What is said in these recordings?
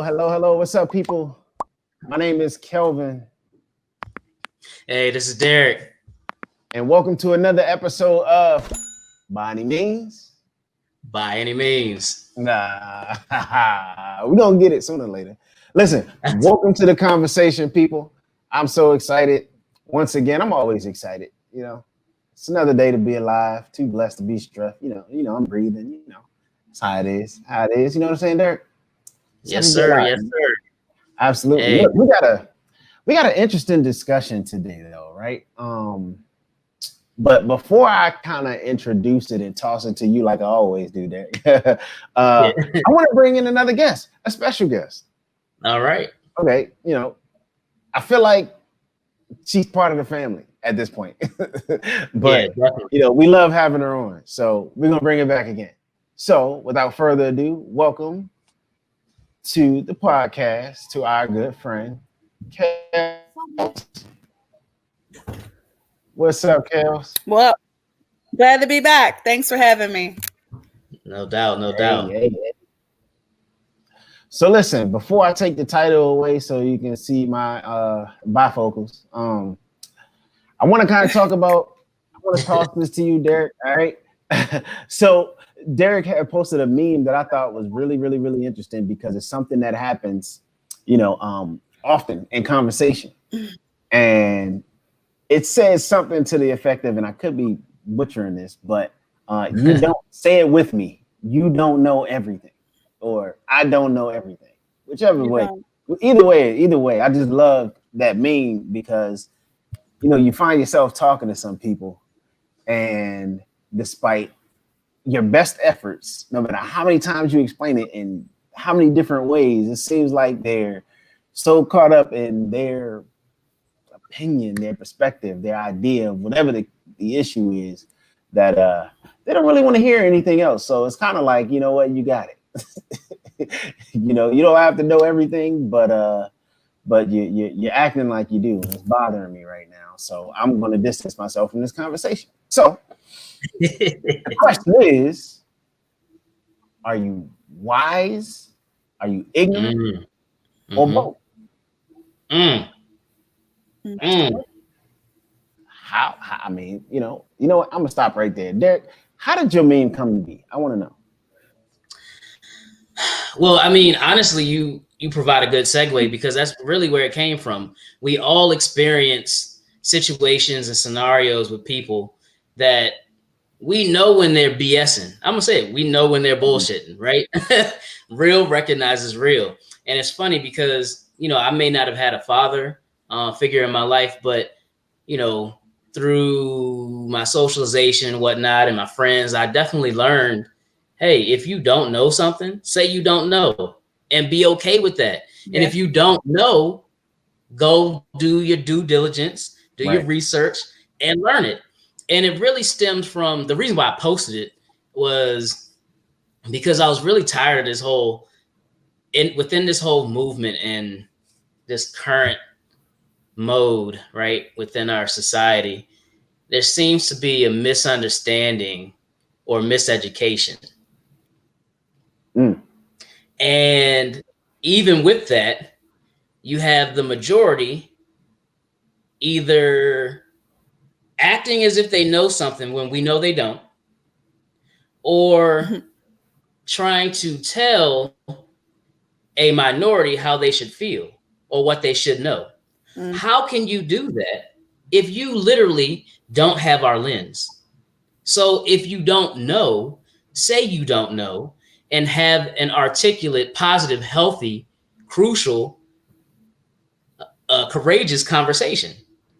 hello. What's up, people? My name is Kelvin, Hey, this is Derek. and welcome to another episode of By Any Means. By any means. Nah, we're gonna get it sooner or later. Listen, welcome to the conversation, people. I'm so excited. Once again, I'm always excited. It's another day to be alive. Too blessed to be stressed. I'm breathing. It's how it is. How it is. You know what I'm saying, Derek? Yes, sir. Yes, sir. Absolutely. Hey. Look, we got an interesting discussion today, though, right? But before I kind of introduce it and toss it to you like I always do, Derek, I want to bring in another guest, a special guest. All right. Okay, I feel like she's part of the family at this point, but we love having her on, so we're gonna bring her back again. So, without further ado, welcome to the podcast to our good friend, Kels. What's up, Kels? Well, glad to be back. Thanks for having me. No doubt. Hey. So listen, before I take the title away so you can see my bifocals, I want to kind of talk about, I want to toss this to you, Derek, all right? So Derek had posted a meme that I thought was really, really, really interesting because it's something that happens, often in conversation. And it says something to the effect of, and I could be butchering this, but you don't say it with me. You don't know everything, or I don't know everything, whichever way. Either way, I just love that meme because, you find yourself talking to some people, and despite your best efforts, no matter how many times you explain it in how many different ways, it seems like they're so caught up in their opinion, their perspective, their idea of whatever the issue is, that they don't really want to hear anything else. So it's kind of like, you know what, you got it. You don't have to know everything, but you're acting like you do. It's bothering me right now. So I'm going to distance myself from this conversation. So the question is, are you wise? Are you ignorant? Or both? How? I mean, you know what? I'm gonna stop right there, Derek. How did your meme come to be? I want to know. Well, I mean, honestly, you provide a good segue because that's really where it came from. We all experience situations and scenarios with people that we know when they're BSing. I'm gonna say it. We know when they're bullshitting, right? Real recognizes real, and it's funny because I may not have had a father figure in my life, but through my socialization and whatnot and my friends, I definitely learned, hey, if you don't know something, say you don't know and be okay with that. Yeah. And if you don't know, go do your due diligence, do your research and learn it. And it really stemmed from the reason why I posted it was because I was really tired of this within this whole movement and this current mode, right, within our society, there seems to be a misunderstanding or miseducation. And even with that, you have the majority either acting as if they know something when we know they don't, or trying to tell a minority how they should feel or what they should know. How can you do that if you literally don't have our lens? So if you don't know, say you don't know and have an articulate, positive, healthy, crucial, courageous conversation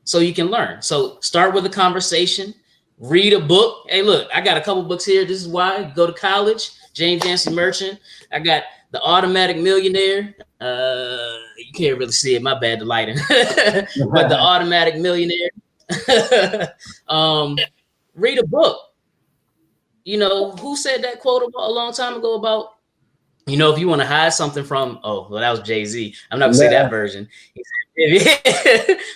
so you can learn. So start with a conversation, read a book. Hey, look, I got a couple books here. This is why. Go to college, James Yancey Merchant. I got The Automatic Millionaire. You can't really see it. My bad, the lighting. But The Automatic Millionaire. Read a book. Who said that quote a long time ago about, if you want to hide something from, that was Jay-Z. I'm not gonna say that version.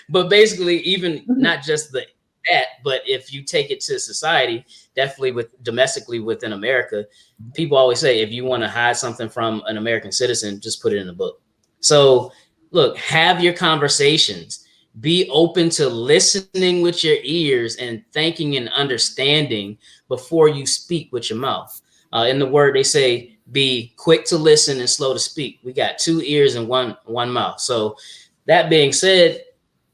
But basically, even not just the that. But if you take it to society, definitely with domestically within America, people always say, if you want to hide something from an American citizen, just put it in a book. So look, have your conversations. Be open to listening with your ears and thinking and understanding before you speak with your mouth. In the word, they say, be quick to listen and slow to speak. We got 2 ears and one mouth. So that being said,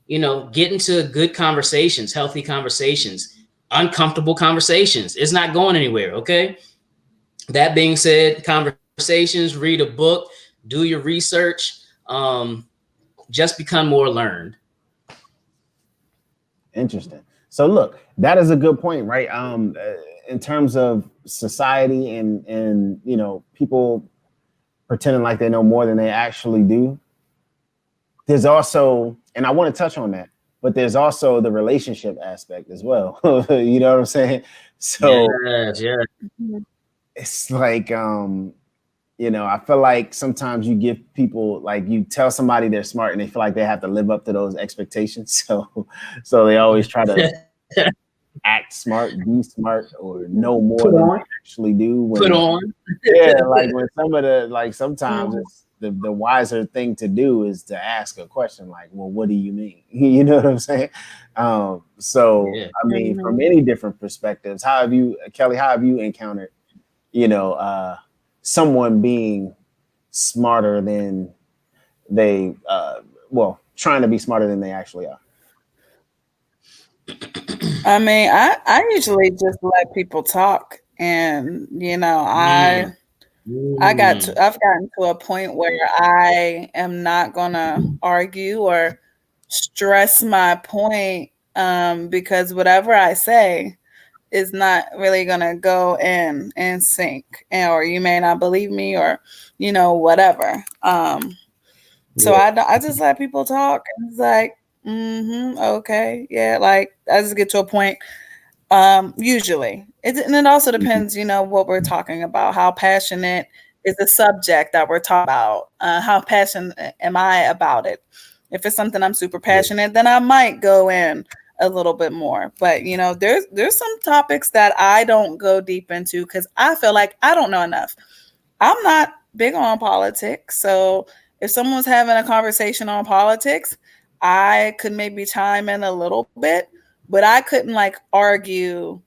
get into good conversations, healthy conversations, uncomfortable conversations. It's not going anywhere. Okay. That being said, conversations, read a book, do your research, just become more learned. Interesting. So look, that is a good point, right? In terms of society and people pretending like they know more than they actually do. There's also, and I want to touch on that, but there's also the relationship aspect as well. You know what I'm saying? So yeah. It's like, I feel like sometimes you give people, like, you tell somebody they're smart and they feel like they have to live up to those expectations. So they always try to act smart, be smart, or know more than they actually do. Put on. Yeah, like when sometimes it's the wiser thing to do is to ask a question like, well, what do you mean? You know what I'm saying? I mean, from many different perspectives, Kelly, how have you encountered, someone being smarter than they, trying to be smarter than they actually are? I mean, I usually just let people talk, and I've gotten to a point where I am not gonna argue or stress my point, because whatever I say is not really gonna go in and sink, or you may not believe me, or whatever. So I just let people talk, and it's like, okay, yeah, like I just get to a point. Usually, and it also depends, what we're talking about, how passionate is the subject that we're talking about, how passionate am I about it. If it's something I'm super passionate, then I might go in a little bit more. But there's some topics that I don't go deep into because I feel like I don't know enough. I'm not big on politics, so if someone's having a conversation on politics, I could maybe chime in a little bit, but I couldn't like argue,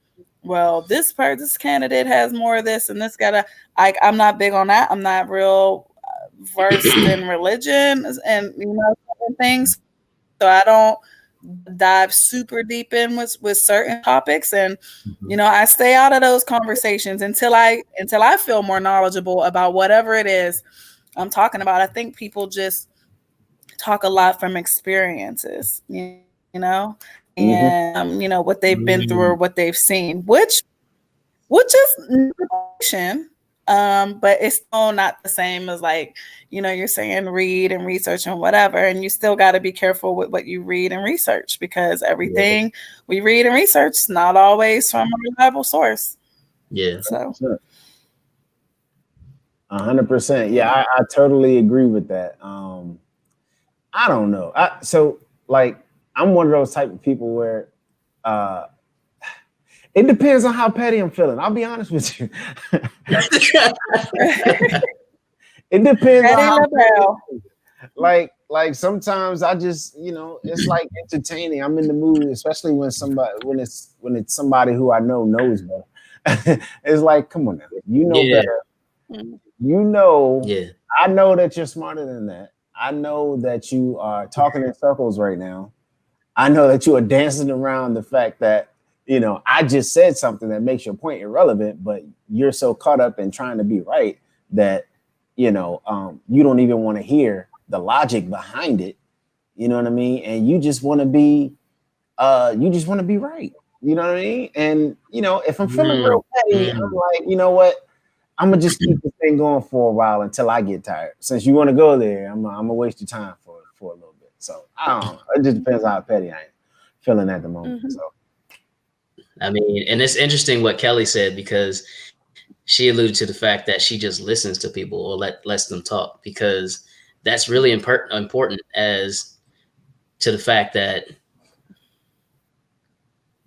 well, this candidate has more of this and this gotta, I'm not big on that. I'm not real versed in religion and certain things, so I don't dive super deep in with certain topics, and I stay out of those conversations until I feel more knowledgeable about whatever it is I'm talking about. I think people just talk a lot from experiences, and what they've been through or what they've seen, which is information, but it's still not the same as like, you're saying read and research and whatever, and you still got to be careful with what you read and research, because everything we read and research is not always from a reliable source. Yeah. So 100%. Yeah, I totally agree with that. I don't know. I'm one of those type of people where it depends on how petty I'm feeling. I'll be honest with you. It depends on how petty. Like sometimes I just, it's like entertaining. I'm in the mood, especially when it's somebody who I know knows better. It's like, come on now, better. I know that you're smarter than that. I know that you are talking in circles right now. I know that you are dancing around the fact that, I just said something that makes your point irrelevant, but you're so caught up in trying to be right that, you don't even want to hear the logic behind it. You know what I mean? And you just want to be, right. You know what I mean? And, if I'm feeling real petty, I'm like, you know what? I'm gonna just keep this thing going for a while until I get tired. Since you want to go there, I'm gonna waste your time for a little bit. So I don't know. It just depends on how petty I am feeling at the moment. So I mean, and it's interesting what Kelly said, because she alluded to the fact that she just listens to people or lets them talk, because that's really important as to the fact that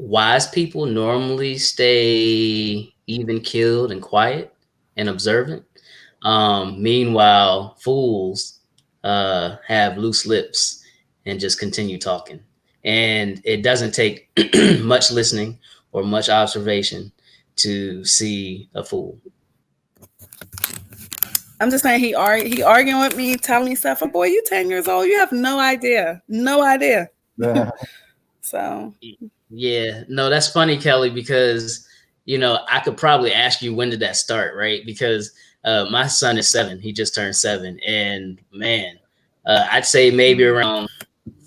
wise people normally stay even keeled and quiet and observant. Meanwhile, fools have loose lips and just continue talking. And it doesn't take much listening or much observation to see a fool. I'm just saying he arguing with me, telling me stuff. Boy, you 10 years old. You have no idea. No idea. Yeah. So Yeah, no, that's funny, Kelly, because I could probably ask you when did that start, right? Because my son is 7; he just turned 7, and man, I'd say maybe around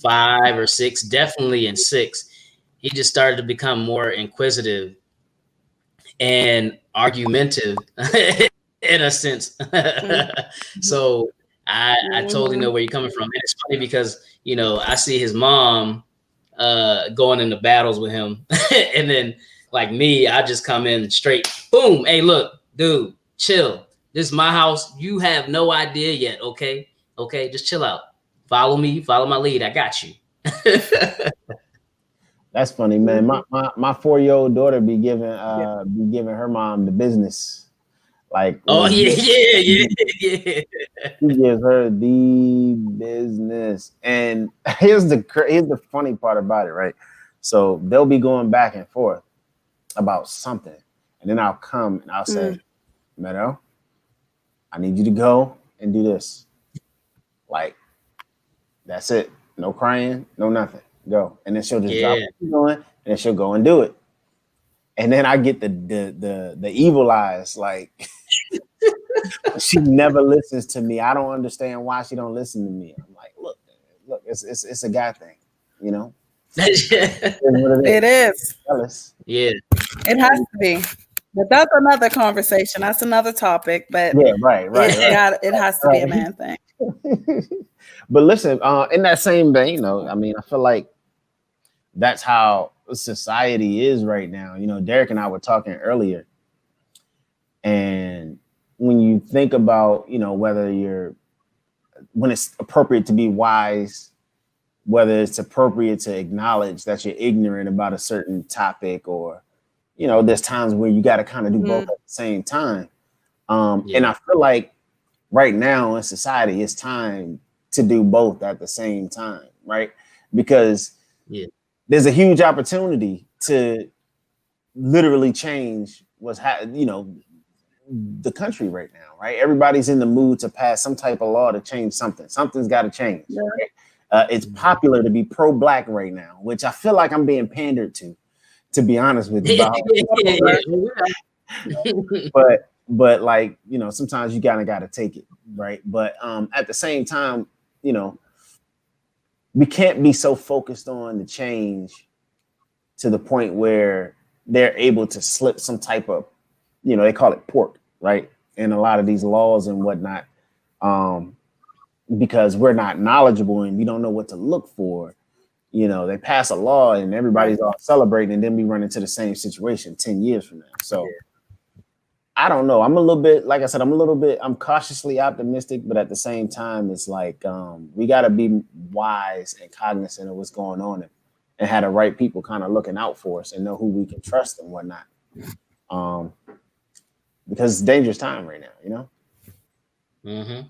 5 or 6, definitely in 6, he just started to become more inquisitive and argumentative in a sense. So I totally know where you're coming from. And it's funny because I see his mom going into battles with him, and then like me, I just come in straight, boom, hey, look, dude, chill. This is my house. You have no idea yet, okay? Okay, just chill out. Follow me, follow my lead. I got you. That's funny, man. My 4-year-old daughter be giving her mom the business. Like, oh yeah. She gives her the business. And here's the funny part about it, right? So they'll be going back and forth about something, and then I'll come and I'll say, Meadow, I need you to go and do this. Like, that's it. No crying, no nothing. Go. And then she'll just drop what she's doing, and then she'll go and do it. And then I get the evil eyes, like she never listens to me. I don't understand why she don't listen to me. I'm like, look, it's a guy thing, It is. Yeah. It has to be. But that's another conversation. That's another topic. But yeah, right. It has to be a man thing. But listen, in that same vein, though, I mean, I feel like that's how society is right now. Derek and I were talking earlier, and when you think about, when it's appropriate to be wise, whether it's appropriate to acknowledge that you're ignorant about a certain topic, or, there's times where you got to kind of do both at the same time. And I feel like right now in society, it's time to do both at the same time, right? Because there's a huge opportunity to literally change the country right now, right? Everybody's in the mood to pass some type of law to change something. Something's got to change. Yeah. Right? It's popular to be pro-black right now, which I feel like I'm being pandered to be honest with you. But like, sometimes you got to take it, right? But at the same time, we can't be so focused on the change to the point where they're able to slip some type of, they call it pork, right? And a lot of these laws and whatnot, because we're not knowledgeable and we don't know what to look for. They pass a law and everybody's all celebrating, and then we run into the same situation 10 years from now. So I don't know. I'm a little bit, like I said, I'm cautiously optimistic, but at the same time, it's like we got to be wise and cognizant of what's going on and have the right people kind of looking out for us and know who we can trust and whatnot. Because it's a dangerous time right now, You're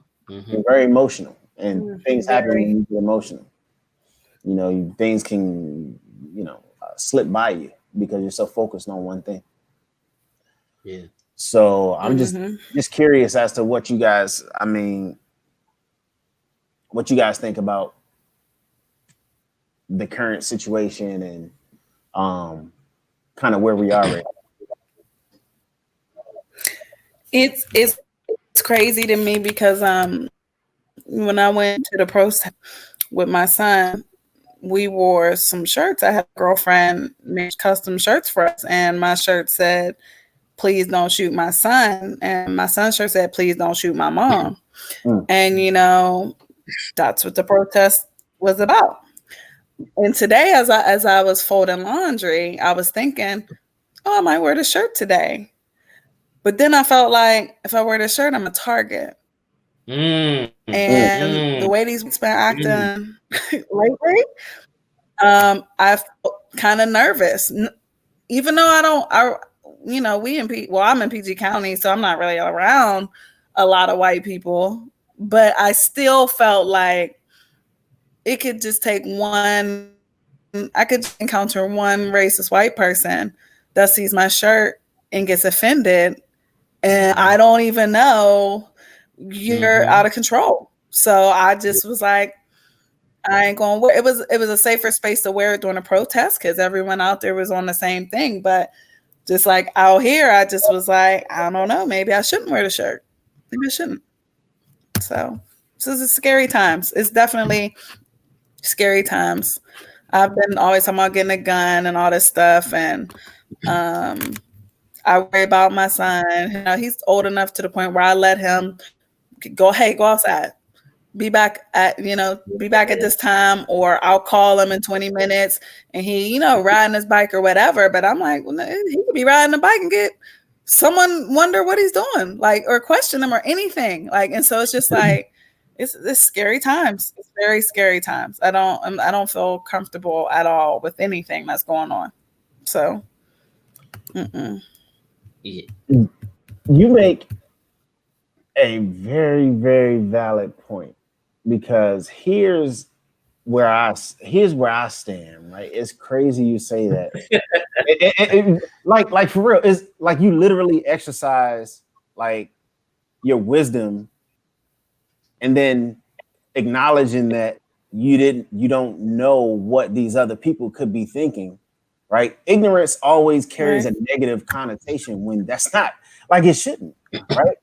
very emotional, and things happen when you get emotional. Things can, slip by you because you're so focused on one thing. Yeah. So I'm just curious as to what you guys think about the current situation and kind of where we are right now. It's crazy to me because when I went to the protest with my son, we wore some shirts. I had a girlfriend made custom shirts for us, and my shirt said, "Please don't shoot my son," and my son's shirt said, "Please don't shoot my mom." And that's what the protest was about. And today, as I was folding laundry, I was thinking, "Oh, I might wear the shirt today." But then I felt like if I wear the shirt, I'm a target. And the way these been acting lately, I kind of nervous, even though I'm in PG County, so I'm not really around a lot of white people, but I still felt like it could just take I could encounter one racist white person that sees my shirt and gets offended, and I don't even know you're out of control. So I just was like, I ain't going to wear it. Was a safer space to wear it during a protest because everyone out there was on the same thing. But just like out here, I just was like, I don't know, maybe I shouldn't wear the shirt. Maybe I shouldn't. So this is scary times. It's definitely scary times. I've been always talking about getting a gun and all this stuff, and I worry about my son. You know, he's old enough to the point where I let him go outside. Be back at this time, or I'll call him in 20 minutes and he, riding his bike or whatever. But I'm like, well, he could be riding a bike and get someone wonder what he's doing, like, or question him or anything. Like, and so it's just like, it's scary times. It's very scary times. I don't feel comfortable at all with anything that's going on. So, you make a very, very valid point. Because here's where I stand, right? It's crazy you say that. Like for real, it's like you literally exercise like your wisdom, and then acknowledging that you don't know what these other people could be thinking, right? Ignorance always carries a negative connotation when that's not, like, it shouldn't, right?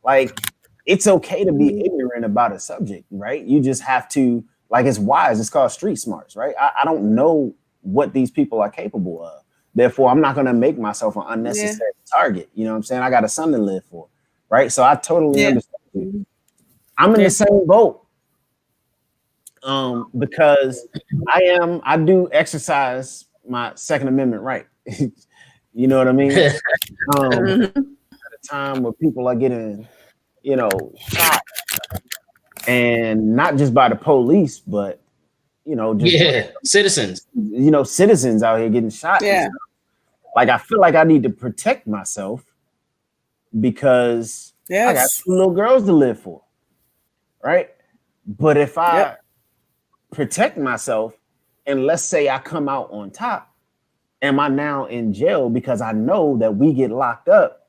Like, it's okay to be ignorant about a subject, right? You just have to, like, it's wise. It's called street smarts, right? I don't know what these people are capable of. Therefore, I'm not going to make myself an unnecessary target. You know what I'm saying? I got a son to live for, right? So I totally understand you. I'm in the same boat because I do exercise my Second Amendment right. You know what I mean? At a time where people are getting shot, and not just by the police, but citizens. Citizens out here getting shot. Yeah. Like, I feel like I need to protect myself because I got 2 little girls to live for, right? But if I protect myself, and let's say I come out on top, am I now in jail because I know that we get locked up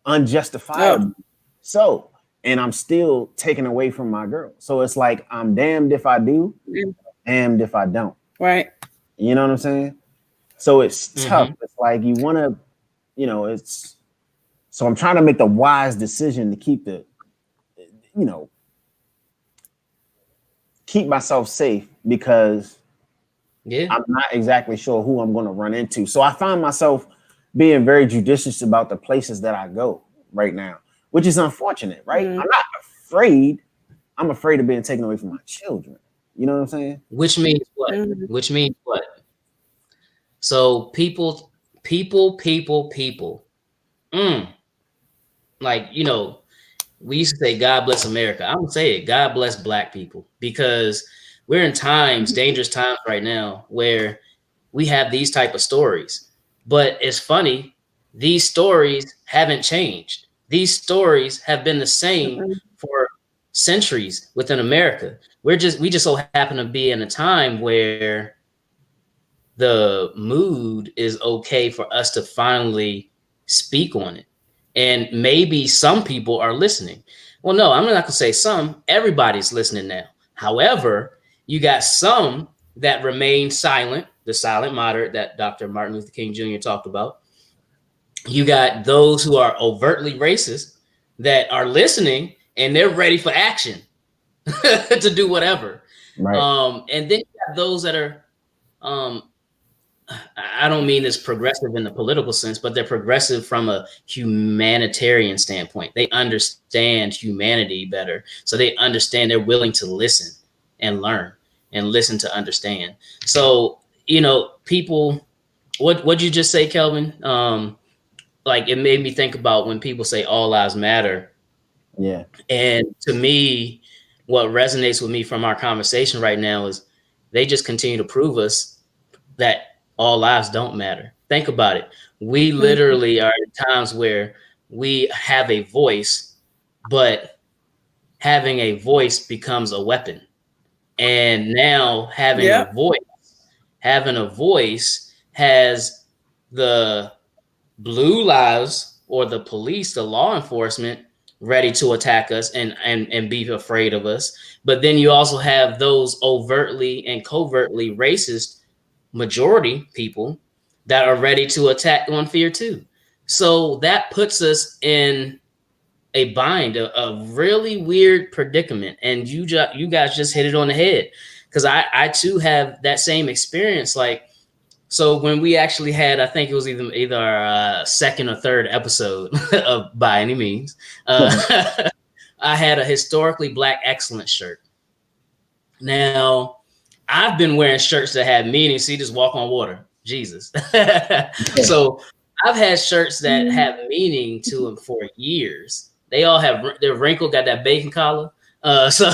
unjustifiably? So, and I'm still taken away from my girl. So it's like, I'm damned if I do, damned if I don't. Right. You know what I'm saying? So it's tough. It's like you want to, so I'm trying to make the wise decision to keep keep myself safe because I'm not exactly sure who I'm going to run into. So I find myself being very judicious about the places that I go right now, which is unfortunate, right? I'm not afraid. I'm afraid of being taken away from my children. You know what I'm saying? Which means what? Which means what? So people. Like, we used to say, God bless America. I'm going to say it. God bless Black people, because we're in times, dangerous times right now, where we have these type of stories. But it's funny, these stories haven't changed. These stories have been the same for centuries within America. We just so happen to be in a time where the mood is okay for us to finally speak on it. And maybe some people are listening. Well, no, I'm not going to say some. Everybody's listening now. However, you got some that remain silent, the silent moderate that Dr. Martin Luther King Jr. talked about. You got those who are overtly racist that are listening and they're ready for action to do whatever. Right. And then you have those that are, I don't mean this progressive in the political sense, but they're progressive from a humanitarian standpoint. They understand humanity better. So they understand, they're willing to listen and learn and listen to understand. So, people, what'd you just say, Kelvin? Like, it made me think about when people say all lives matter. Yeah. And to me, what resonates with me from our conversation right now is they just continue to prove us that all lives don't matter. Think about it. We literally are at times where we have a voice, but having a voice becomes a weapon. And now having a voice has the blue lives or the police, the law enforcement ready to attack us and be afraid of us. But then you also have those overtly and covertly racist majority people that are ready to attack on fear too. So that puts us in a bind, a really weird predicament. And you guys just hit it on the head, because I too have that same experience. Like, so when we actually had, I think it was either our second or third episode of By Any Means, I had a historically Black excellence shirt. Now, I've been wearing shirts that have meaning. See, just walk on water, Jesus. So I've had shirts that have meaning to them for years. They all have, they're wrinkled, got that bacon collar. So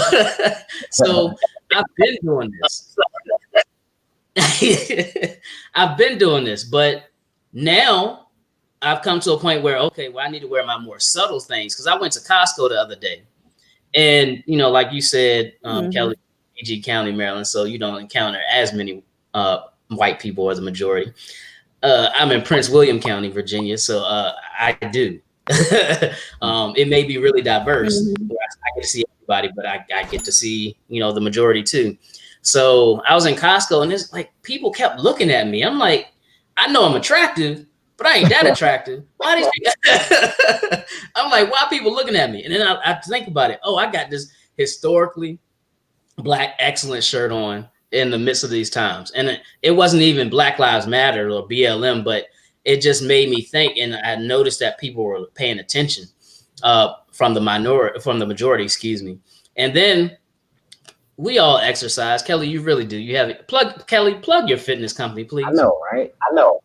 I've been doing this. I've been doing this, but now I've come to a point where, okay, well, I need to wear my more subtle things, because I went to Costco the other day, and like you said, Kelly, PG County, Maryland, so you don't encounter as many white people as a majority. I'm in Prince William County, Virginia, so I do. It may be really diverse. Where I get to see everybody, but I get to see the majority too. So I was in Costco, and it's like people kept looking at me. I'm like, I know I'm attractive, but I ain't that attractive. Why these people? I'm like, why are people looking at me? And then I think about it. Oh, I got this historically Black excellence shirt on in the midst of these times. And it wasn't even Black Lives Matter or BLM, but it just made me think. And I noticed that people were paying attention from the majority, excuse me. And then we all exercise. Kelly, you really do. You have it. Plug your fitness company, please. I know, right? I know.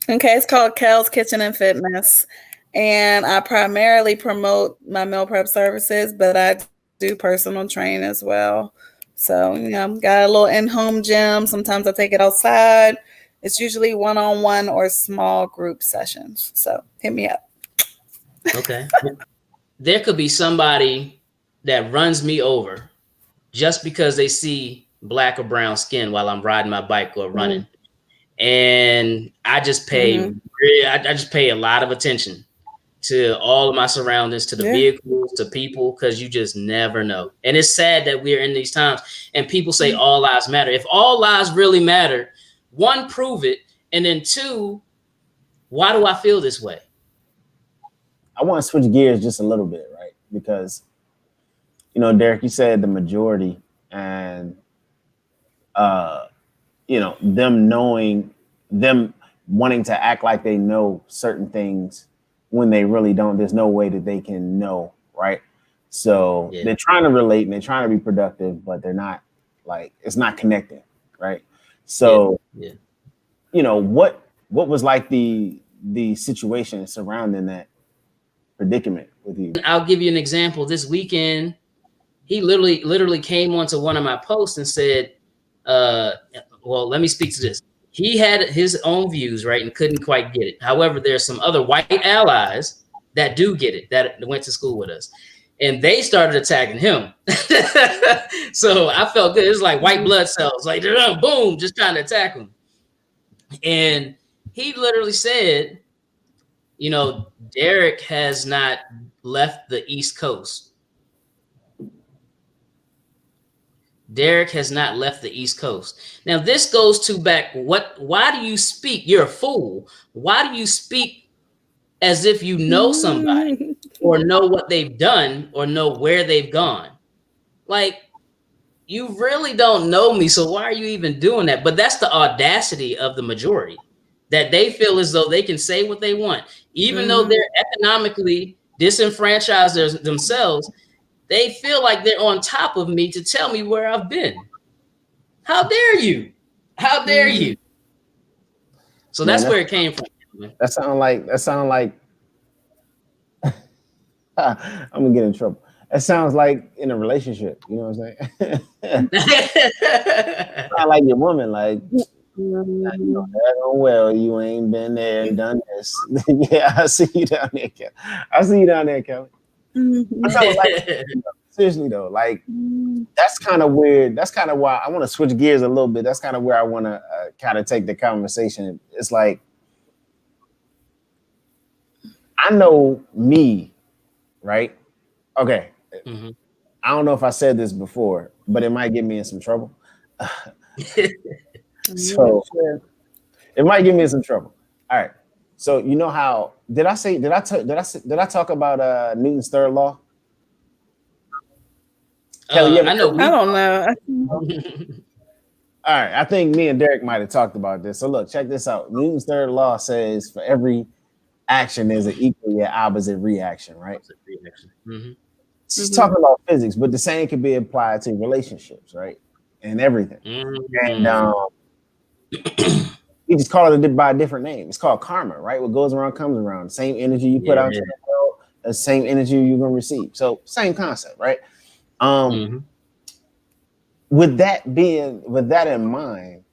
Okay, it's called Kel's Kitchen and Fitness. And I primarily promote my meal prep services, but I do personal training as well. So, got a little in-home gym. Sometimes I take it outside. It's usually one-on-one or small group sessions. So hit me up. Okay. There could be somebody that runs me over just because they see Black or brown skin while I'm riding my bike or running. And I just pay, I just pay a lot of attention to all of my surroundings, to the vehicles, to people, because you just never know. And it's sad that we're in these times and people say all lives matter. If all lives really matter, one, prove it. And then two, why do I feel this way? I want to switch gears just a little bit, right? Because, Derek, you said the majority, and, them wanting to act like they know certain things when they really don't. There's no way that they can know, right? So they're trying to relate and they're trying to be productive, but they're not, like, it's not connecting, right? So, what was like the situation surrounding that predicament with you? I'll give you an example. This weekend, he literally came onto one of my posts and said, well, let me speak to this. He had his own views, right, and couldn't quite get it. However, there's some other white allies that do get it, that went to school with us. And they started attacking him. So I felt good. It was like white blood cells, like, boom, just trying to attack him. And he literally said, Derek has not left the East Coast. Derek has not left the East Coast. Now, this goes to back, why do you speak? You're a fool. Why do you speak as if you know somebody or know what they've done or know where they've gone? Like, you really don't know me, so why are you even doing that? But that's the audacity of the majority, that they feel as though they can say what they want. Even though they're economically disenfranchised themselves, they feel like they're on top of me to tell me where I've been. How dare you? How dare you? So that's where it came from. That sound like I'm gonna get in trouble. That sounds like in a relationship. You know what I'm saying? Not like your woman, like you know, well, you ain't been there and done this. Yeah, I see you down there, Kelly. I see you down there, Kelly. But no, like, seriously though, like that's kind of weird. That's kind of why I want to switch gears a little bit. That's kind of where I want to kind of take the conversation. It's like I know me, right? Okay. Mm-hmm. I don't know if I said this before, but it might get me in some trouble. So it might get me in some trouble. All right. So you know how did I talk about Newton's third law? Kelly, I know. I don't know. All right. I think me and Derek might have talked about this. So look, check this out. Newton's third law says for every action there's an equal yet opposite reaction, right? Mm-hmm. She's talking about physics, but the same can be applied to relationships, right? And everything. Mm-hmm. And we just call it by a different name. It's called karma, right? What goes around comes around. The same energy you put out to the world, the same energy you're gonna receive. So same concept, right? With that in mind,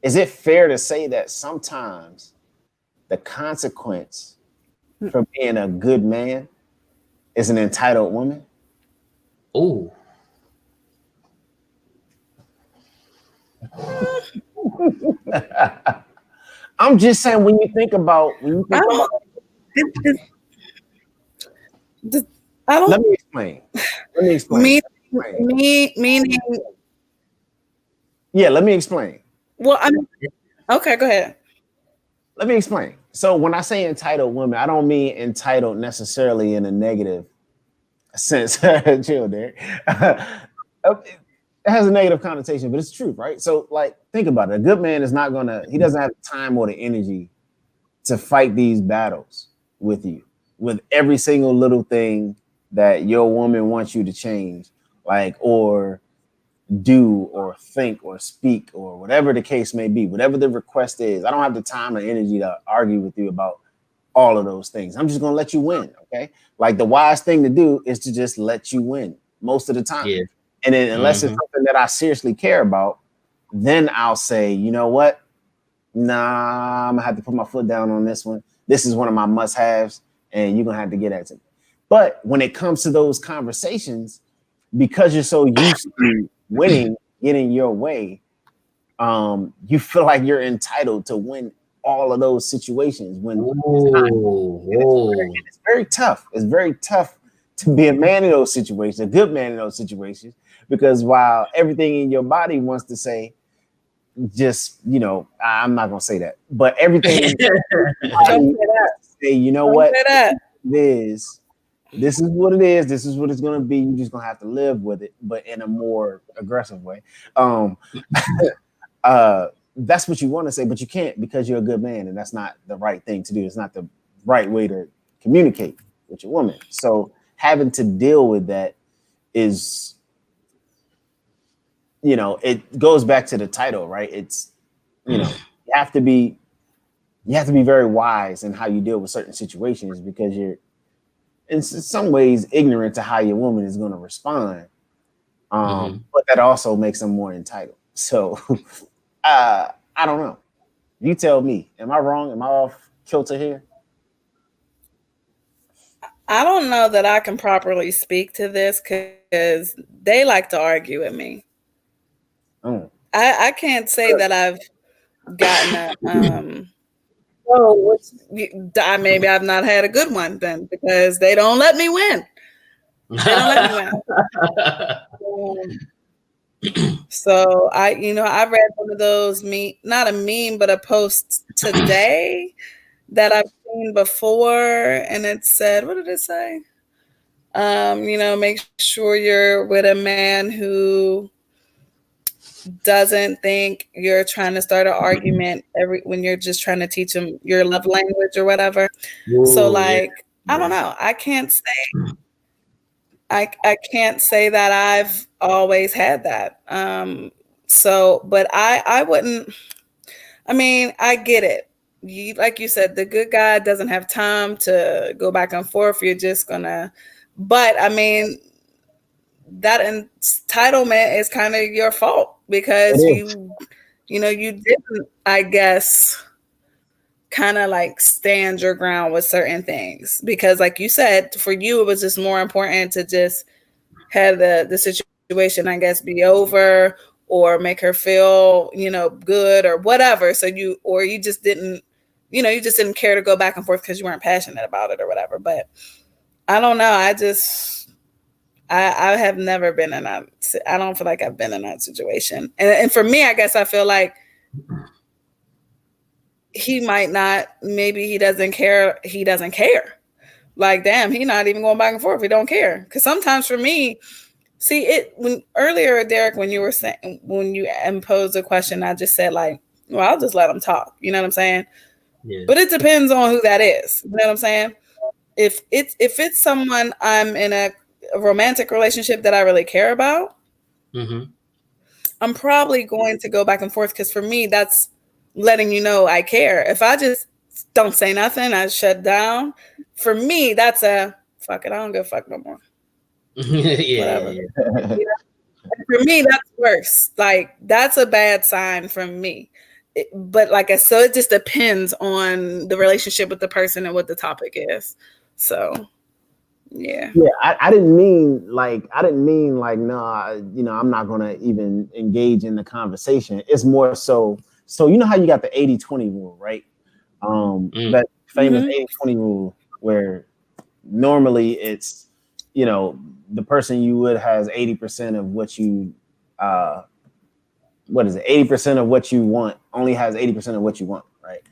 is it fair to say that sometimes the consequence for being a good man is an entitled woman? Oh. I'm just saying when you think about let me explain. Meaning yeah, let me explain. Well, okay, go ahead. Let me explain. So when I say entitled woman, I don't mean entitled necessarily in a negative sense. Chill there. It has a negative connotation, but it's true, right? So like think about it. A good man is not he doesn't have the time or the energy to fight these battles with you, with every single little thing that your woman wants you to change, like or do or think or speak or whatever the case may be, whatever the request is. I don't have the time or energy to argue with you about all of those things. I'm just gonna let you win. Okay. Like the wise thing to do is to just let you win most of the time. Yeah. And then unless it's something that I seriously care about, then I'll say, you know what? Nah, I'm gonna have to put my foot down on this one. This is one of my must-haves, and you're gonna have to get at it. But when it comes to those conversations, because you're so used to winning, getting your way, you feel like you're entitled to win all of those situations. When it's very tough. It's very tough to be a man in those situations, a good man in those situations, because while everything in your body wants to say, just, you know, I'm not gonna say that, but everything say, you know what, this is what it is, this is what it's gonna be, you're just gonna have to live with it, but in a more aggressive way. That's what you want to say, but you can't because you're a good man, and that's not the right thing to do. It's not the right way to communicate with your woman. So having to deal with that is, you know, it goes back to the title, right? It's, you know, you have to be very wise in how you deal with certain situations, because you're in some ways ignorant to how your woman is going to respond. But that also makes them more entitled. So I don't know. You tell me. Am I wrong? Am I off kilter here? I don't know that I can properly speak to this because they like to argue with me. I can't say that I've gotten maybe I've not had a good one then, because they don't let me win. They don't let me win. So I read one of those not a meme, but a post today that I've seen before, and it said, what did it say? Make sure you're with a man who doesn't think you're trying to start an argument when you're just trying to teach him your love language or whatever. Ooh, so like, yeah. I don't know. I can't say that I've always had that. But I wouldn't, I mean, I get it. Like you said, the good guy doesn't have time to go back and forth. You're just gonna, but I mean, that entitlement is kind of your fault because you didn't, I guess, kind of like stand your ground with certain things because, like you said, for you it was just more important to just have the situation, I guess, be over or make her feel, good or whatever. So you just didn't, you just didn't care to go back and forth because you weren't passionate about it or whatever. But I don't know. I have never been in that. I don't feel like I've been in that situation. And for me, I guess I feel like he might not, maybe he doesn't care. He doesn't care. Like, damn, he not even going back and forth. He don't care. Because sometimes for me, when earlier, Derek, when you were saying, when you imposed a question, I just said like, well, I'll just let him talk. You know what I'm saying? Yeah. But it depends on who that is. You know what I'm saying? If it's someone I'm in a romantic relationship that I really care about, I'm probably going to go back and forth because for me, that's letting you know I care. If I just don't say nothing, I shut down. For me, that's a fuck it. I don't give a fuck no more. Yeah. For me, that's worse. Like, that's a bad sign from me. But like I said, it just depends on the relationship with the person and what the topic is. So, yeah. I didn't mean like no, I'm not gonna even engage in the conversation. It's more so you know how you got the 80-20 rule, right? That famous 80-20 rule where normally it's, the person you with has 80% of what you, 80% of what you want, only has 80% of what you want, right?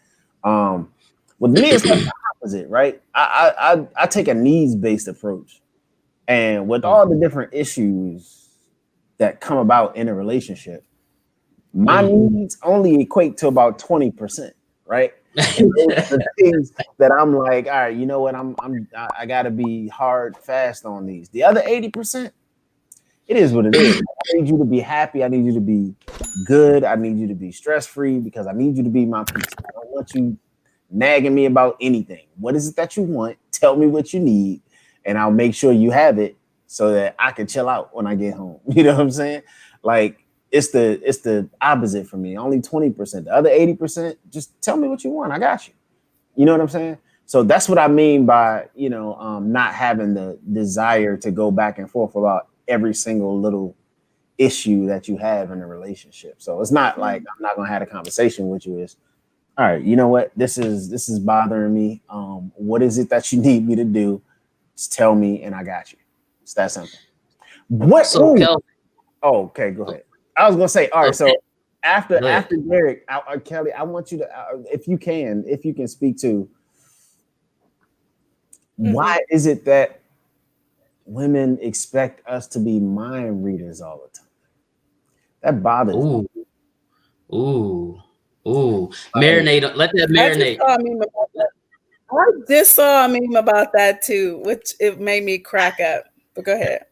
With me, it's like the opposite, right? I take a needs-based approach. And with all the different issues that come about in a relationship, my needs only equate to about 20%, right? And those are the things that I'm like, all right, you know what? I gotta be hard, fast on these. The other 80%, it is what it is. I need you to be happy. I need you to be good. I need you to be stress-free because I need you to be my peace. I don't want you nagging me about anything. What is it that you want? Tell me what you need, and I'll make sure you have it so that I can chill out when I get home. You know what I'm saying? Like, it's the opposite for me. Only 20%. The other 80%, just tell me what you want. I got you. You know what I'm saying? So that's what I mean by, not having the desire to go back and forth about every single little issue that you have in a relationship. So it's not like I'm not gonna have a conversation with you. It's all right, you know what? This is bothering me. What is it that you need me to do? Just tell me and I got you. It's that simple. What? So okay, go ahead. I was gonna say, all right. So after Derek, Kelly, I want you to, if you can speak to why is it that women expect us to be mind readers all the time? That bothers me. Ooh. Marinate. Let that marinate. I just saw a meme about that too, which it made me crack up. But go ahead.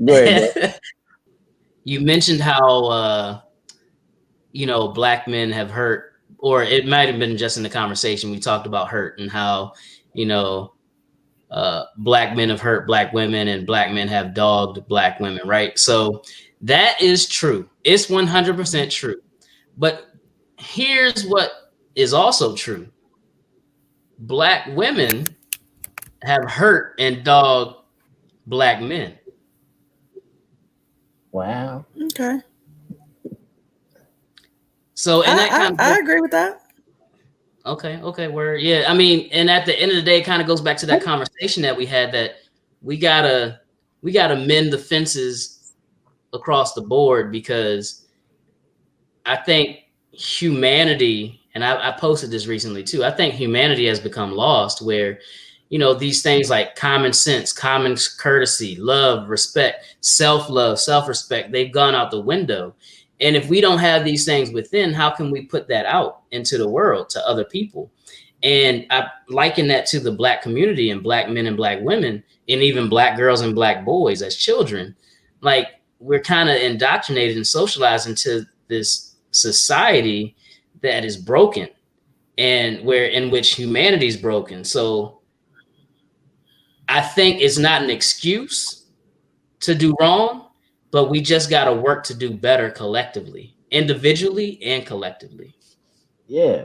Go ahead. You mentioned how Black men have hurt, or it might have been just in the conversation we talked about hurt and how Black men have hurt Black women and Black men have dogged Black women, right? So that is true. It's 100% true. But here's what is also true. Black women have hurt and dogged Black men. Wow. Okay. So I agree with that. Okay. Word. Yeah. I mean, and at the end of the day, it kind of goes back to that conversation that we had that we gotta mend the fences across the board, because I think humanity, and I posted this recently too, I think humanity has become lost where, these things like common sense, common courtesy, love, respect, self-love, self-respect, they've gone out the window. And if we don't have these things within, how can we put that out into the world to other people? And I liken that to the Black community and Black men and Black women, and even Black girls and Black boys as children. Like, we're kind of indoctrinated and socialized into this society that is broken, and in which humanity is broken. So I think it's not an excuse, to do wrong, but we just got to work to do better collectively, individually and collectively. Yeah.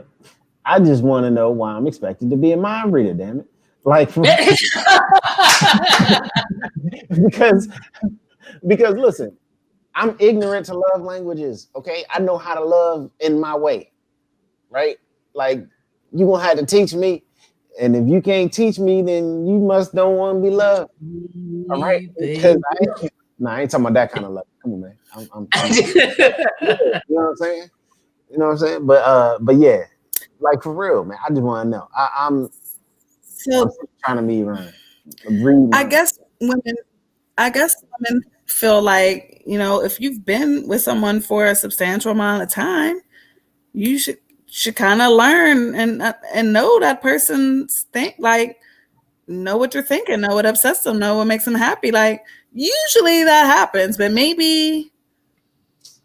I just want to know why I'm expected to be a mind reader, damn it. Like, because listen, I'm ignorant to love languages. Okay. I know how to love in my way. Right. Like, you gonna have to teach me. And if you can't teach me, then you must don't want to be loved. All right. Because I ain't talking about that kind of love. Come on, man. I'm you know what I'm saying? You know what I'm saying? But yeah, like for real, man. I just want to know. I'm trying to be around. I guess women feel like, you know, if you've been with someone for a substantial amount of time, you should kind of learn and know that person's like know what you're thinking, know what upsets them, know what makes them happy. Like usually that happens, but maybe,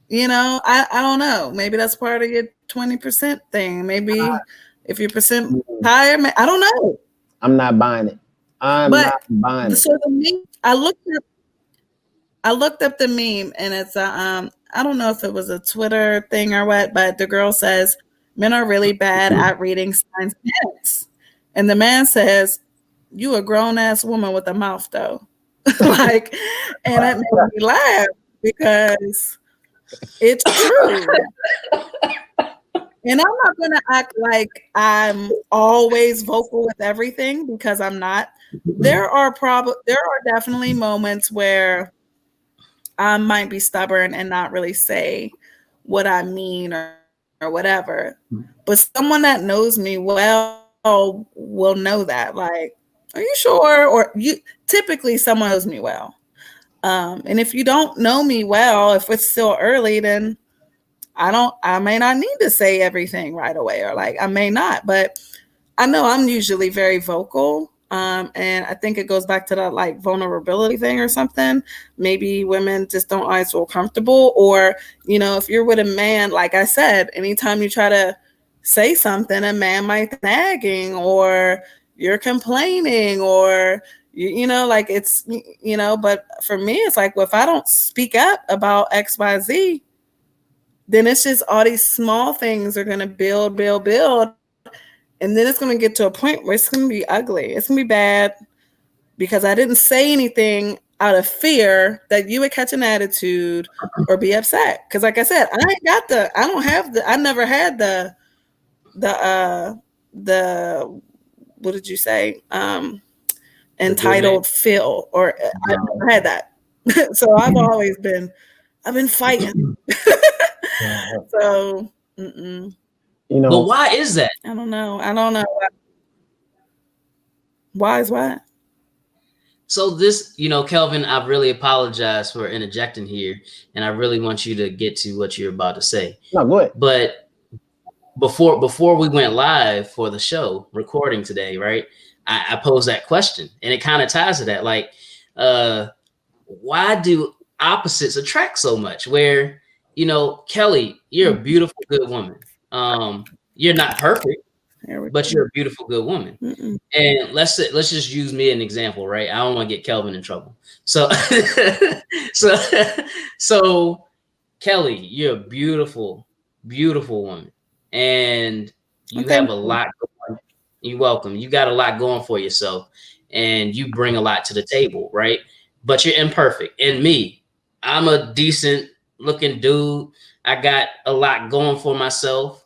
you know, I don't know. Maybe that's part of your 20% thing. Maybe if you're percent higher, I don't know. I'm not buying it. I'm not buying it. So the meme, I looked up the meme, and it's I don't know if it was a Twitter thing or what, but the girl says men are really bad at reading signs and hints, and the man says, "You a grown ass woman with a mouth, though." Like, and it made me laugh because it's true. And I'm not going to act like I'm always vocal with everything because I'm not. There are definitely moments where I might be stubborn and not really say what I mean or whatever. But someone that knows me well will know that. Like, are you sure? Or typically someone knows me well. And if you don't know me well, if it's still early, then I may not need to say everything right away, or like I may not, but I know I'm usually very vocal. And I think it goes back to that like vulnerability thing or something. Maybe women just don't always feel comfortable, or, you know, if you're with a man, like I said, anytime you try to say something, a man might be nagging, or you're complaining, or, you know, like it's, you know, but for me, it's like, well, if I don't speak up about X, Y, Z, then it's just all these small things are going to build. And then it's going to get to a point where it's going to be ugly. It's going to be bad because I didn't say anything out of fear that you would catch an attitude or be upset. Because like I said, I never had the what did you say? Entitled feel, or I never had that. So I've been fighting. So, you know, but why is that? I don't know. Why is what? So this, you know, Kelvin, I really apologize for interjecting here, and I really want you to get to what you're about to say. No, go ahead. But before we went live for the show recording today, right? I posed that question, and it kind of ties to that. Like, why do opposites attract so much? Where, you know, Kelly, you're a beautiful, good woman. You're not perfect, but you're a beautiful, good woman. And let's just use me as an example, right? I don't want to get Kelvin in trouble. So, so Kelly, you're a beautiful, beautiful woman, and you have a lot going. You're welcome. You got a lot going for yourself, and you bring a lot to the table, right? But you're imperfect. And me, I'm a decent looking dude. I got a lot going for myself,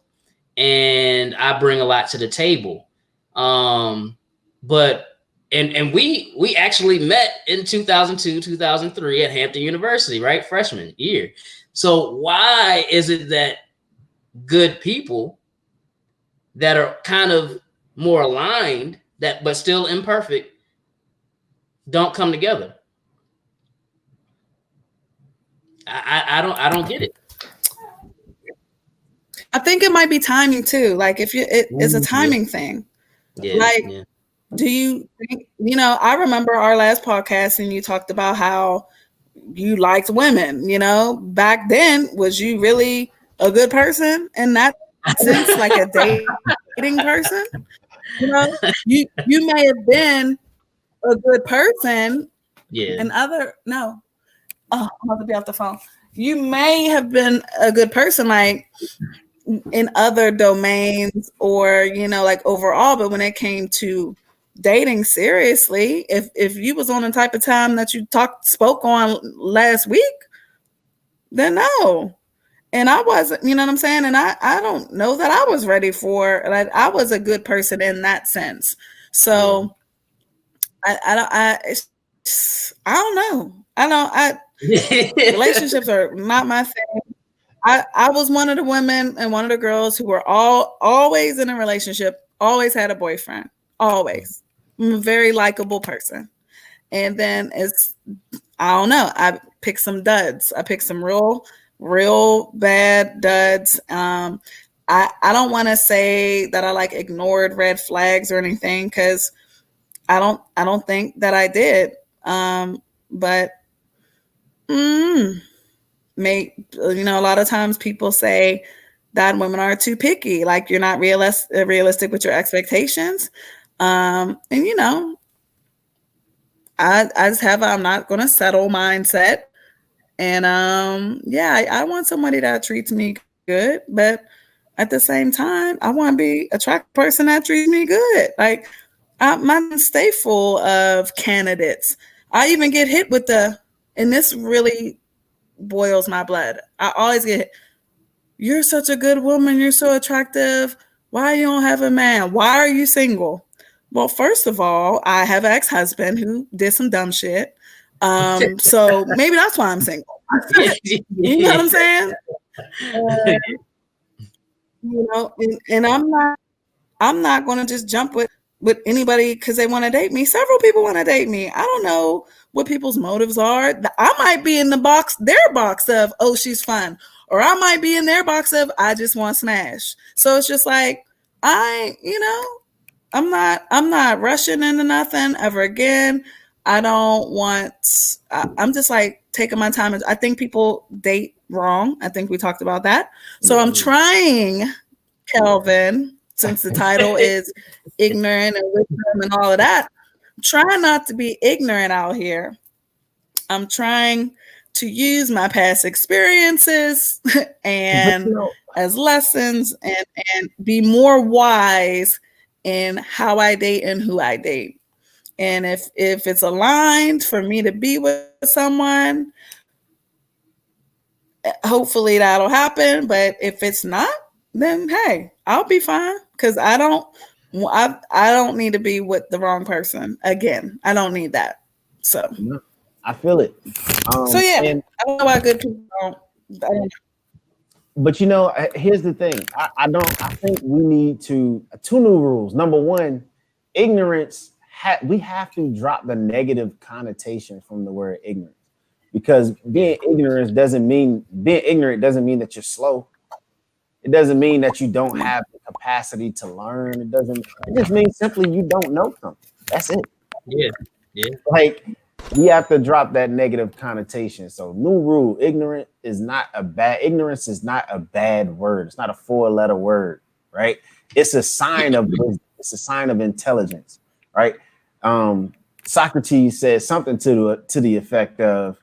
and I bring a lot to the table. But we actually met in 2002, 2003 at Hampton University, right? Freshman year. So why is it that good people that are kind of more aligned, but still imperfect, don't come together? I don't get it. I think it might be timing too. Like if it's a timing thing. Yeah. Like, do you think, you know, I remember our last podcast and you talked about how you liked women, you know, back then. Was you really a good person in that sense, like a dating person? You know, you may have been a good person. Yeah. And no. I'm about to be off the phone. You may have been a good person, like in other domains or, like overall, but when it came to dating seriously, if you was on the type of time that you spoke on last week, then no. And I wasn't, you know what I'm saying? And I don't know that I was ready for, like, I was a good person in that sense. So I don't know. Relationships are not my thing. I was one of the women and one of the girls who were always in a relationship, always had a boyfriend, always. I'm a very likable person. And then I don't know, I picked some duds. I picked some real bad duds. I don't want to say that I like ignored red flags or anything, because I don't think that I did. But a lot of times people say that women are too picky, like you're not realistic with your expectations. And I just have I'm not going to settle mindset. And I want somebody that treats me good, but at the same time, I want to be a attractive person that treats me good. Like, I stay full of candidates. I even get hit with and this really boils my blood. I always get hit. You're such a good woman. You're so attractive. Why you don't have a man? Why are you single? Well, first of all, I have an ex-husband who did some dumb shit. So maybe that's why I'm single. You know what I'm saying? And I'm not going to just jump with anybody because they want to date me. Several people want to date me. I don't know what people's motives are. I might be in their box of, oh, she's fun. Or I might be in their box of, I just want smash. So it's just like, I'm not rushing into nothing ever again. I'm just like taking my time. I think people date wrong. I think we talked about that. So I'm trying, Kelvin, since the title is ignorant and wisdom and all of that, try not to be ignorant out here. I'm trying to use my past experiences and as lessons and be more wise in how I date and who I date. And if it's aligned for me to be with someone, hopefully that'll happen. But if it's not, then hey, I'll be fine, because I don't need to be with the wrong person again. I don't need that. So I feel it. So yeah, I don't know why good people don't. But here's the thing. I think we need two new rules. Number one, ignorance. We have to drop the negative connotation from the word ignorance, because being ignorant doesn't mean that you're slow. It doesn't mean that you don't have the capacity to learn. It just means simply you don't know something. That's it. Yeah. Like, we have to drop that negative connotation. So, new rule: ignorance is not a bad word. It's not a 4-letter word, right? It's a sign of wisdom. It's a sign of intelligence, right? Socrates said something to the effect of,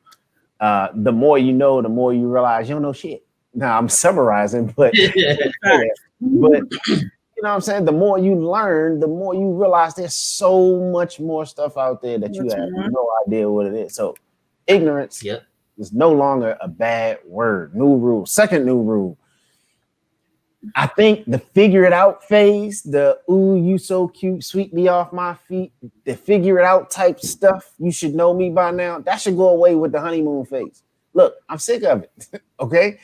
the more you know, the more you realize you don't know shit. Now I'm summarizing, but but you know what I'm saying? The more you learn, the more you realize there's so much more stuff out there that you have no idea what it is. So ignorance is no longer a bad word. New rule. Second new rule. I think the figure it out phase, the ooh, you so cute, sweep me off my feet, the figure it out type stuff, you should know me by now, that should go away with the honeymoon phase. Look, I'm sick of it. Okay?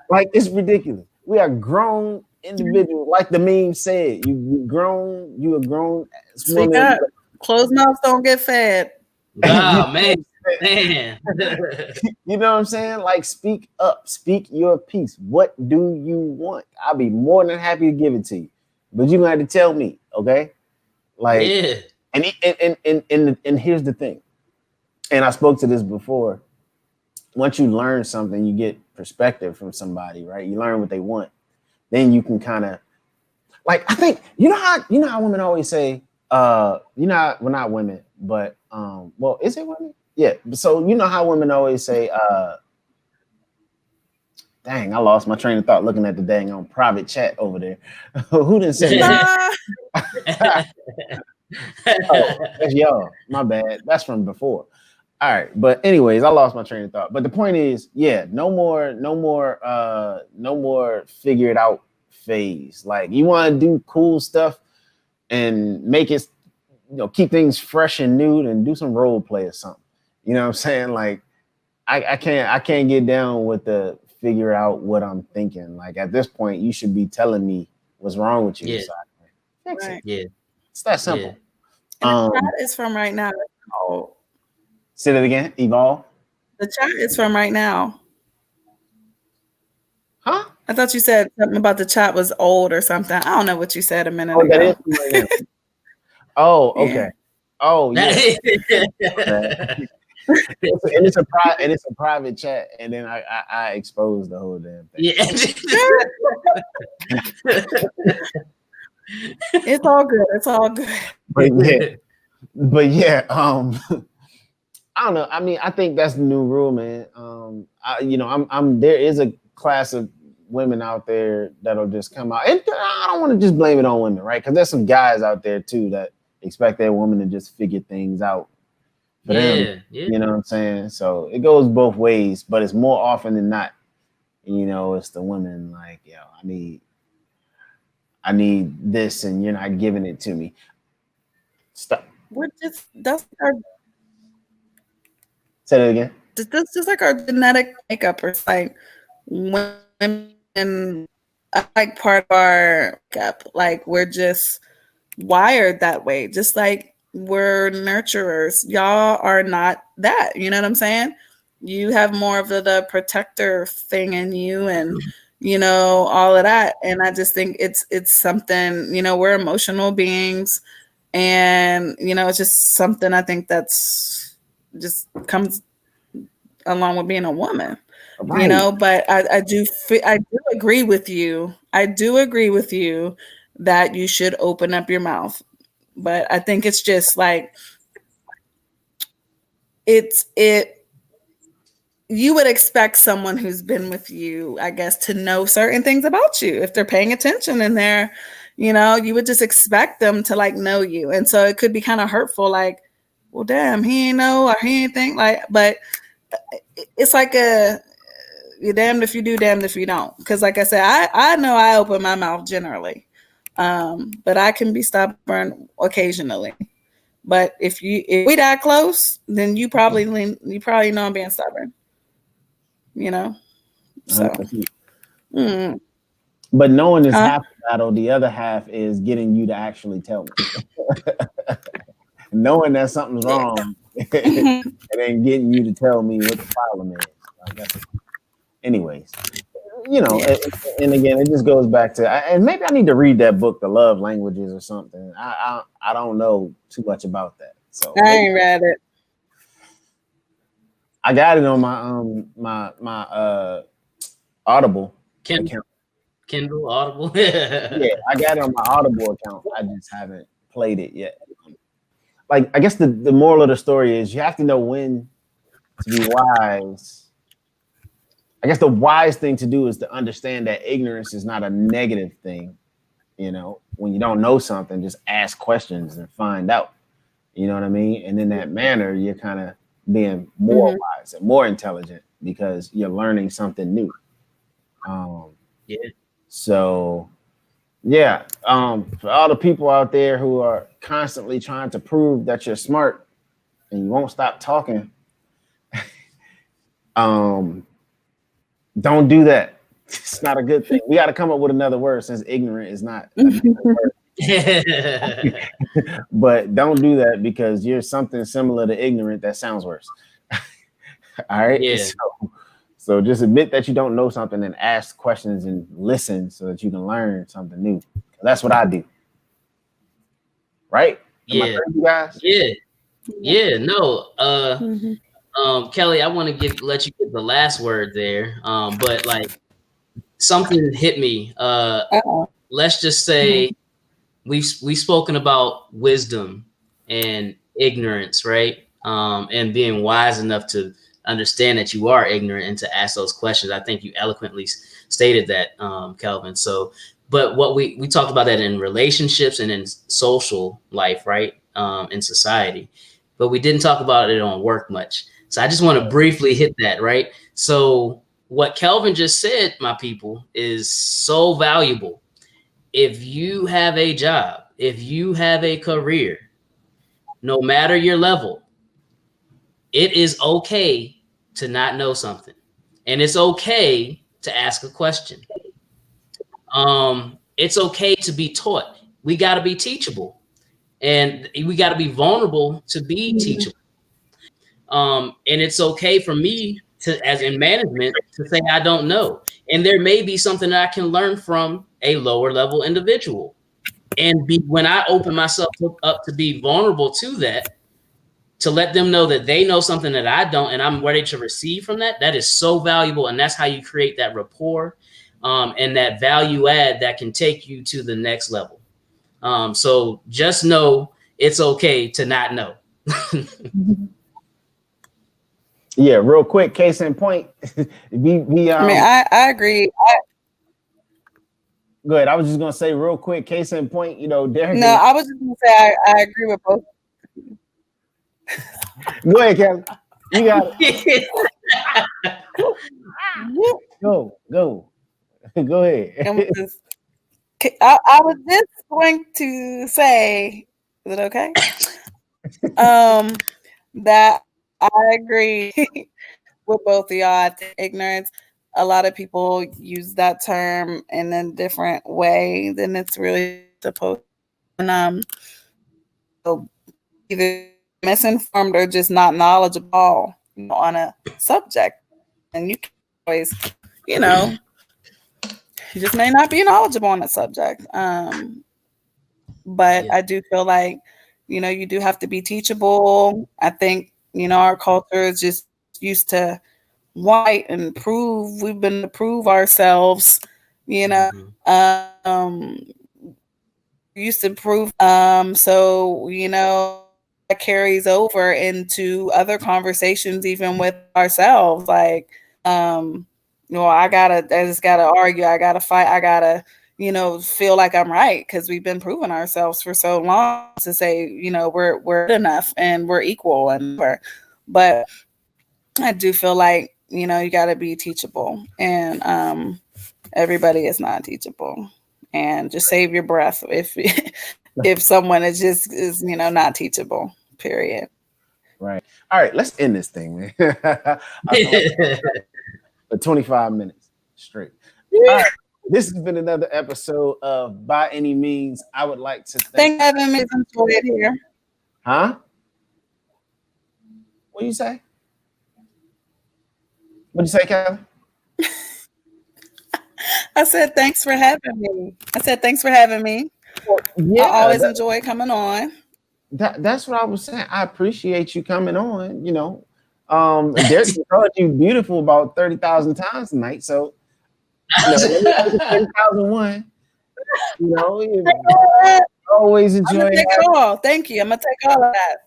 Like, it's ridiculous. We are grown individuals, like the meme said. You a grown woman. Closed mouths don't get fed. Oh man. You know what I'm saying? Like, speak up, speak your piece. What do you want? I'll be more than happy to give it to you, but you're gonna have to tell me, okay? Like, and here's the thing, and I spoke to this before. Once you learn something, you get perspective from somebody, right? You learn what they want, then you can kind of, like, I think you know how women always say, we're not women, but well, is it women? Yeah. So you know how women always say, dang, I lost my train of thought looking at the dang on private chat over there. Who didn't send that? Oh, that's y'all. My bad. That's from before. All right, but anyways, I lost my train of thought. But the point is, yeah, no more figure it out phase. Like you want to do cool stuff and make it, keep things fresh and new, and do some role play or something. You know what I'm saying? Like I can't get down with the figure out what I'm thinking. Like at this point, you should be telling me what's wrong with you. Yeah. So fix it. Yeah. It's that simple. And the chat is from right now. Oh. Say that again. Evolve. The chat is from right now. Huh? I thought you said something about the chat was old or something. I don't know what you said a minute ago. That is right now. Oh, okay. Yeah. Oh, yeah. It's a private chat, and then I exposed the whole damn thing. Yeah. It's all good. It's all good. But yeah, I don't know. I mean, I think that's the new rule, man. I'm there is a class of women out there that'll just come out, and I don't want to just blame it on women, right? Because there's some guys out there too that expect their woman to just figure things out for them. You know what I'm saying? So it goes both ways, but it's more often than not, it's the women like, yo, I need this, and you're not giving it to me. Stop. Say that again. That's just like our genetic makeup, or it's like women, like part of our makeup. Like we're just wired that way. Just like we're nurturers. Y'all are not that. You know what I'm saying? You have more of the protector thing in you, and all of that. And I just think it's something. We're emotional beings, and it's just something I think that's just comes along with being a woman. Right. But I do agree with you. I do agree with you that you should open up your mouth. But I think it's just like you would expect someone who's been with you, I guess, to know certain things about you. If they're paying attention and they're, you would just expect them to like know you. And so it could be kind of hurtful, like, well, damn, he ain't know, or he ain't think, like, but it's like you're damned if you do, damned if you don't. Because like I said, I know I open my mouth generally, but I can be stubborn occasionally. But if we that close, then you probably know I'm being stubborn. So. But knowing is half the battle. The other half is getting you to actually tell me. Knowing that something's wrong, and then getting you to tell me what the problem is. Anyways, and again, it just goes back to, and maybe I need to read that book, The Love Languages, or something. I don't know too much about that, so I ain't read it. I got it on my Audible account. Kindle, Audible. Yeah, I got it on my Audible account. I just haven't played it yet. Like, I guess the moral of the story is you have to know when to be wise. I guess the wise thing to do is to understand that ignorance is not a negative thing. When you don't know something, just ask questions and find out. You know what I mean? And in that manner, you're kind of being more wise and more intelligent because you're learning something new. So, yeah. For all the people out there who are constantly trying to prove that you're smart and you won't stop talking, don't do that. It's not a good thing. We got to come up with another word, since ignorant is not a word. But don't do that, because you're something similar to ignorant that sounds worse. All right. Yeah. So just admit that you don't know something and ask questions and listen so that you can learn something new. That's what I do. Right? Am I correct, you guys? Yeah. No. Kelly, I want to let you get the last word there. But like something hit me. Let's just say we've spoken about wisdom and ignorance, right? and being wise enough to understand that you are ignorant and to ask those questions. I think you eloquently stated that, Kelvin. So, but what we talked about that in relationships and in social life, right? In society, but we didn't talk about it on work much. So I just want to briefly hit that, right? So what Kelvin just said, my people, is so valuable. If you have a job, if you have a career, no matter your level, it is okay to not know something. And it's okay to ask a question. It's okay to be taught. We got to be teachable. And we got to be vulnerable to be teachable. And it's okay for me to, as in management, to say I don't know. And there may be something that I can learn from a lower level individual. And when I open myself up to be vulnerable to that, to let them know that they know something that I don't, and I'm ready to receive from that, that is so valuable. And that's how you create that rapport and that value add that can take you to the next level. So just know it's okay to not know. Yeah, real quick, case in point. I mean, I agree. Go ahead. I was just gonna say real quick, case in point, Derek. No, I was just gonna say I agree with both. Go ahead, Kevin. You got it. Go. Go ahead. I was just going to say, is it okay? That I agree with both of y'all. Ignorance. A lot of people use that term in a different way than it's really supposed to. And so either misinformed or just not knowledgeable on a subject. And you can always, you just may not be knowledgeable on a subject. But I do feel like, you do have to be teachable. I think, our culture is just used to white and prove. We've been to prove ourselves, used to prove. So, that carries over into other conversations, even with ourselves. Like, I just gotta argue. I gotta fight. I gotta, feel like I'm right, because we've been proving ourselves for so long to say, we're good enough and we're equal but I do feel like, you gotta be teachable, and everybody is not teachable, and just save your breath if someone is not teachable, period. Right. All right, let's end this thing, man. For 25 minutes straight. All right. This has been another episode of By Any Means. I would like to thank having me. Enjoy it here. Huh? What do you say? What'd you say, Kevin? I said thanks for having me. Well, yeah, I always enjoy coming on. That's what I was saying. I appreciate you coming on. Derek called you beautiful about 30,000 times tonight. So, 30,001. Always enjoy. I'm gonna take it all. Thank you. I'm gonna take all of that.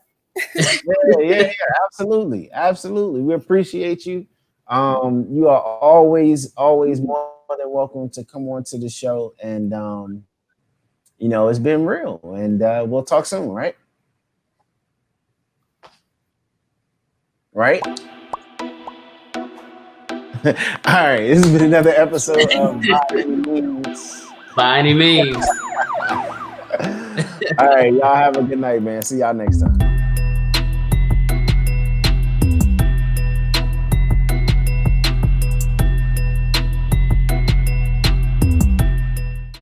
yeah, absolutely. We appreciate you. You are always more than welcome to come on to the show, and it's been real, and we'll talk soon, right? Right? All right, this has been another episode of By Any Means. All right, y'all have a good night, man. See y'all next time.